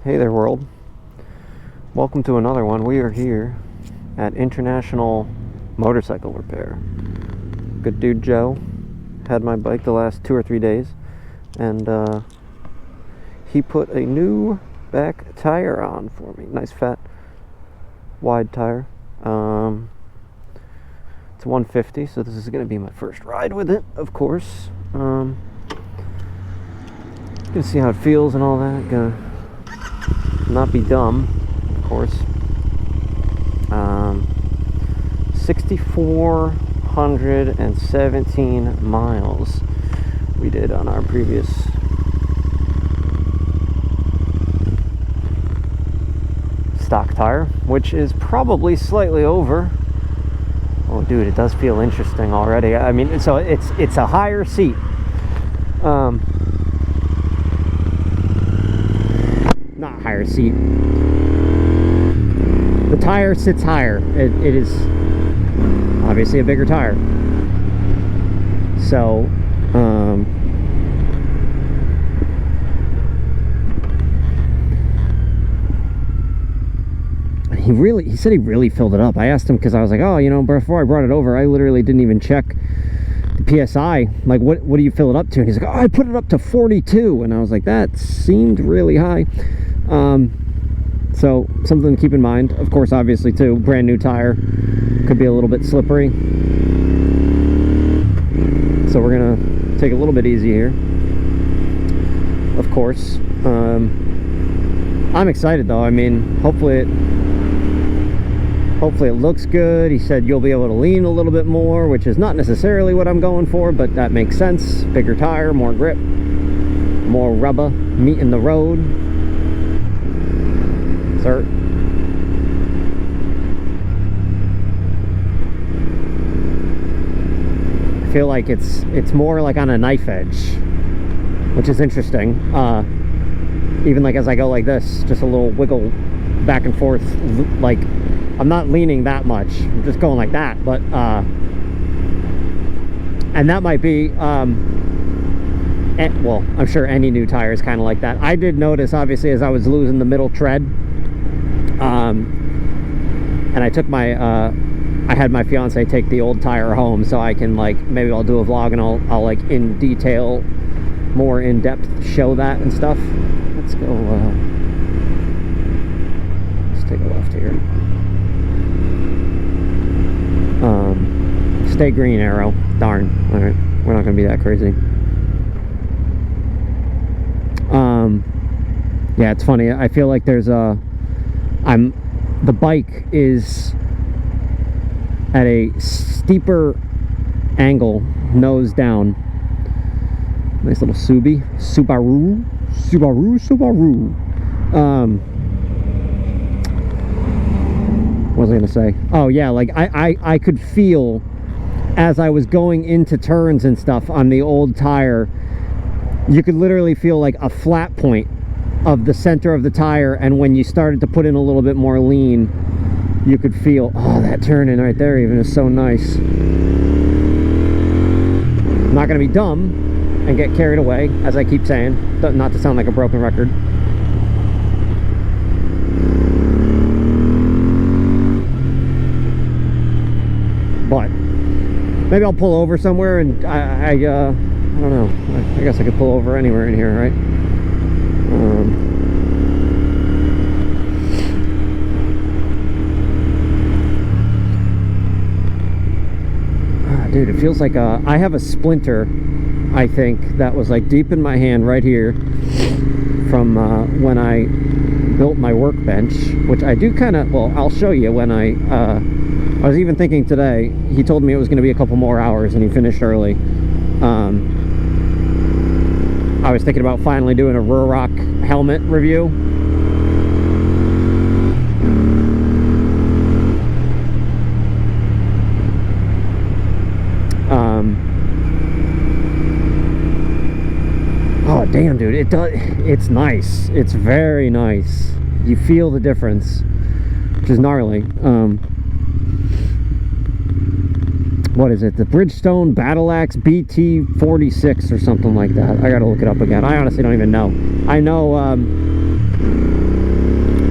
Hey there, world. Welcome to another one. We are here at International Motorcycle Repair. Good dude Joe had my bike the last 2 or 3 days, and he put a new back tire on for me. Nice fat wide tire. It's a 150, so this is going to be my first ride with it, of course. Gonna see how it feels and all that. Gonna not be dumb, of course. 6,417 miles we did on our previous stock tire, which is probably slightly over. Oh dude, it does feel interesting already. I mean, so it's a higher seat. Not higher seat. The tire sits higher. It is obviously a bigger tire. So, he said he really filled it up. I asked him because I was like, oh, you know, before I brought it over, I literally didn't even check the PSI. Like, what do you fill it up to? And he's like, oh, I put it up to 42. And I was like, that seemed really high. So something to keep in mind. Of course, obviously too, brand new tire could be a little bit slippery. So we're gonna take a little bit easy here. Of course. I'm excited though. I mean, hopefully it looks good. He said you'll be able to lean a little bit more, which is not necessarily what I'm going for, but that makes sense. Bigger tire, more grip, more rubber, meat in the road. Sir. I feel like it's more like on a knife edge, which is interesting. Even like as I go like this, just a little wiggle back and forth, like I'm not leaning that much, I'm just going like that. But and that might be well, I'm sure any new tire is kind of like that. I did notice, obviously, as I was losing the middle tread, and I took my I had my fiance take the old tire home, so I can, like, maybe I'll do a vlog and I'll like in detail, more in depth, show that and stuff. Let's go let's take a left here. Stay green, arrow. Darn. All right, we're not gonna be that crazy. Yeah, it's funny. I feel like there's the bike is at a steeper angle, nose down. Nice little Subaru. What was I gonna say? Oh yeah, like I could feel as I was going into turns and stuff on the old tire, you could literally feel like a flat point of the center of the tire, and when you started to put in a little bit more lean, you could feel, oh, that turn-in right there even is so nice. I'm not gonna be dumb and get carried away, as I keep saying, not to sound like a broken record. But maybe I'll pull over somewhere, and I don't know. I guess I could pull over anywhere in here, right? Dude, it feels like I have a splinter, I think, that was like deep in my hand right here from when I built my workbench, which I do kind of, well, I'll show you when I was even thinking today, he told me it was going to be a couple more hours and he finished early. I was thinking about finally doing a Ruroc helmet review. Oh damn, dude, it's nice. It's very nice. You feel the difference, which is gnarly. What is it? The Bridgestone Battlax BT46 or something like that. I gotta look it up again. I honestly don't even know. I know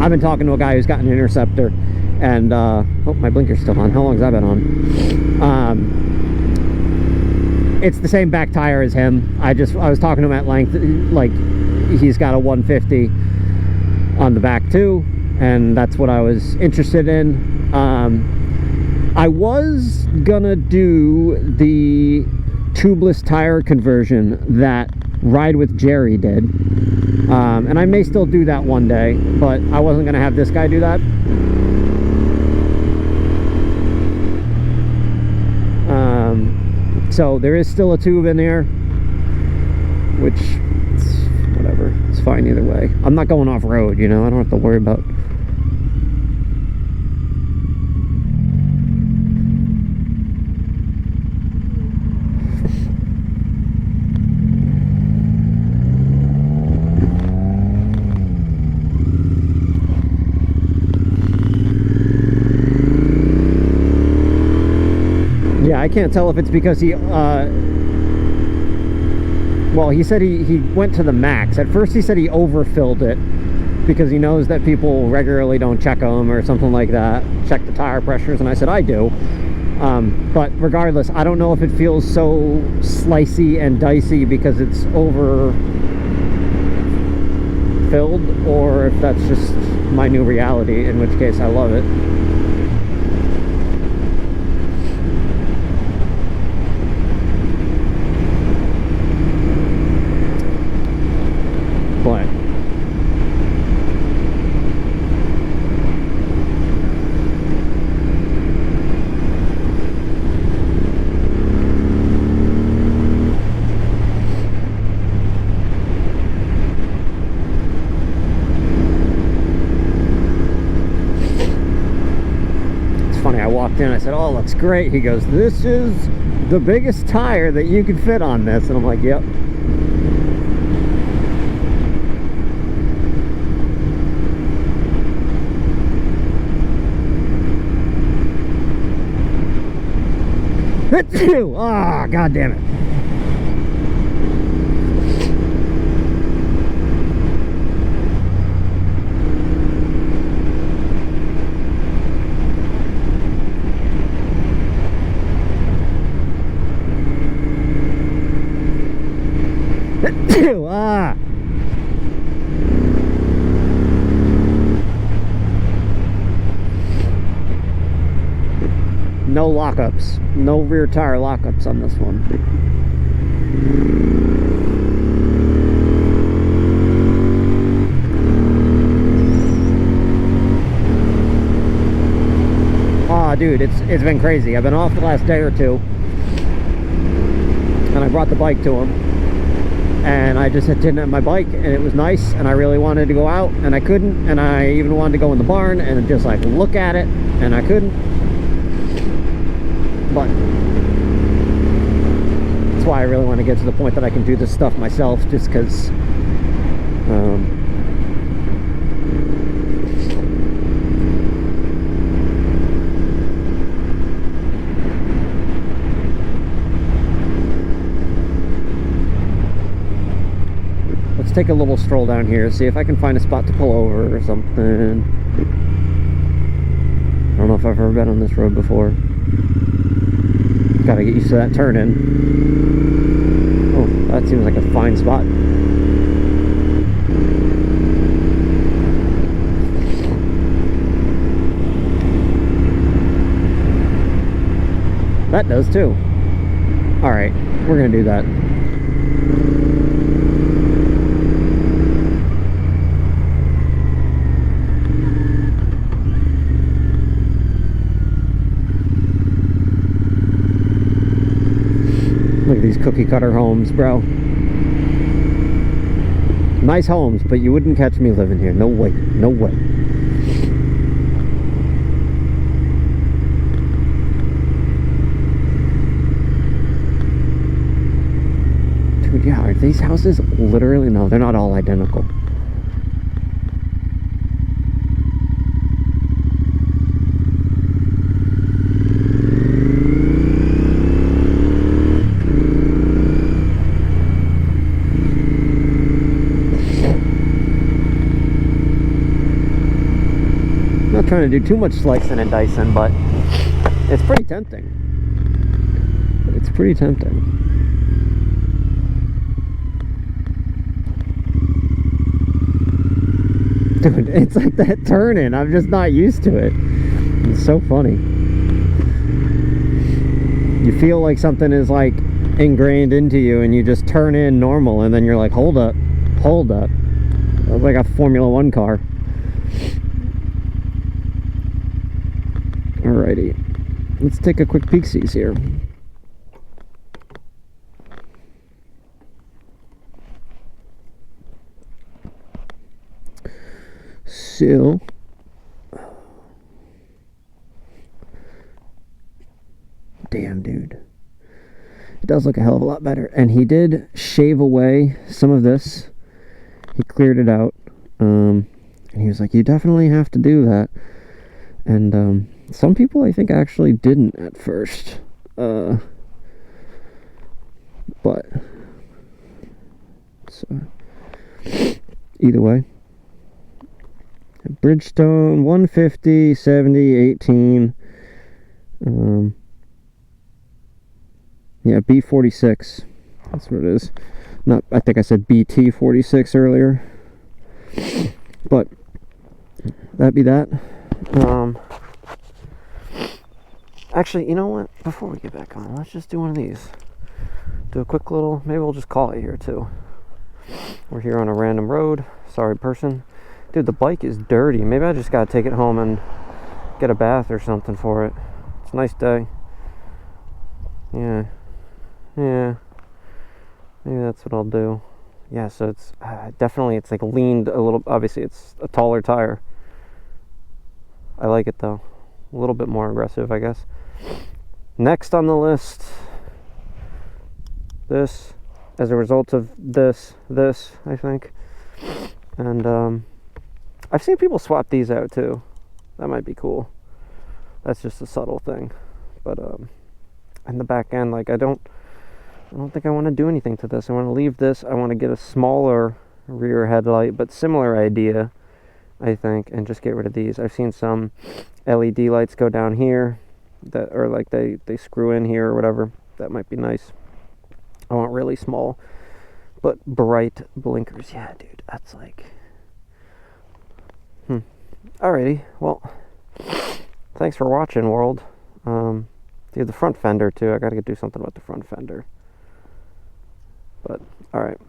I've been talking to a guy who's got an Interceptor, and oh, my blinker's still on. How long has that been on? It's the same back tire as him. I was talking to him at length. Like, he's got a 150 on the back too, and that's what I was interested in. I was gonna do the tubeless tire conversion that Ride with Jerry did, and I may still do that one day, but I wasn't gonna have this guy do that. So there is still a tube in there, which, whatever, it's fine either way. I'm not going off road, you know, I don't have to worry about. Yeah, I can't tell if it's because he, well, he said he went to the max. At first he said he overfilled it because he knows that people regularly don't check them or something like that, check the tire pressures, and I said I do. But regardless, I don't know if it feels so slicey and dicey because it's overfilled, or if that's just my new reality, in which case I love it. But it's funny, I walked in, I said, "Oh, looks great." He goes, "This is the biggest tire that you could fit on this," and I'm like, "Yep." Ah, oh, god damn it. Ah. No lockups, no rear tire lockups on this one. Ah, dude, it's been crazy. I've been off the last day or two, and I brought the bike to him, and I just didn't have my bike, and it was nice, and I really wanted to go out, and I couldn't, and I even wanted to go in the barn and just like look at it, and I couldn't. But that's why I really want to get to the point that I can do this stuff myself, just because let's take a little stroll down here, see if I can find a spot to pull over or something. I don't know if I've ever been on this road before. Gotta get used to that turn in. Oh, that seems like a fine spot. That does too. Alright, we're gonna do that. Look at these cookie cutter homes, bro. Nice homes, but you wouldn't catch me living here. No way. No way. Dude, yeah, are these houses literally... No, they're not all identical. trying to do too much slicing and dicing, but it's pretty tempting. It's pretty tempting. Dude, it's like that turning. I'm just not used to it. It's so funny. You feel like something is like ingrained into you, and you just turn in normal, and then you're like, hold up, hold up. It's like a Formula One car. Alrighty, let's take a quick peek-sees here. So, damn, dude, it does look a hell of a lot better. And he did shave away some of this. He cleared it out, and he was like, you definitely have to do that. And some people, I think, actually didn't at first, but so either way, Bridgestone 150 70 18, yeah, B46, that's what it is. Not, I think I said BT46 earlier, but that'd be that. Actually, you know what? Before we get back on, let's just do one of these. Do a quick little, maybe we'll just call it here too. We're here on a random road. Sorry, person. Dude, the bike is dirty. Maybe I just gotta take it home and get a bath or something for it. It's a nice day. Yeah. Yeah. Maybe that's what I'll do. Yeah, so it's definitely, it's like leaned a little. Obviously, it's a taller tire. I like it though. A little bit more aggressive, I guess. Next on the list, this, as a result of this, I think. And I've seen people swap these out too. That might be cool. That's just a subtle thing. But and the back end, like I don't think I want to do anything to this. I want to leave this. I want to get a smaller rear headlight, but similar idea, I think, and just get rid of these. I've seen some LED lights go down here that, or like they screw in here or whatever. That might be nice. I want really small but bright blinkers. Yeah, dude, that's like alrighty, well, thanks for watching, world. Dude, the front fender too. I gotta do something about the front fender. But alright,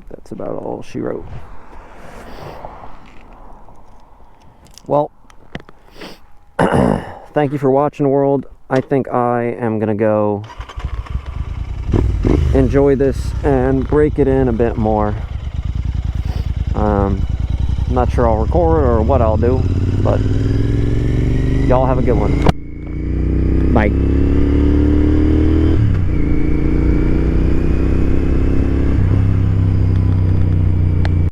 that's about all she wrote. Well, thank you for watching, world. I think I am gonna go enjoy this and break it in a bit more. I'm not sure I'll record or what I'll do, but y'all have a good one. Bye.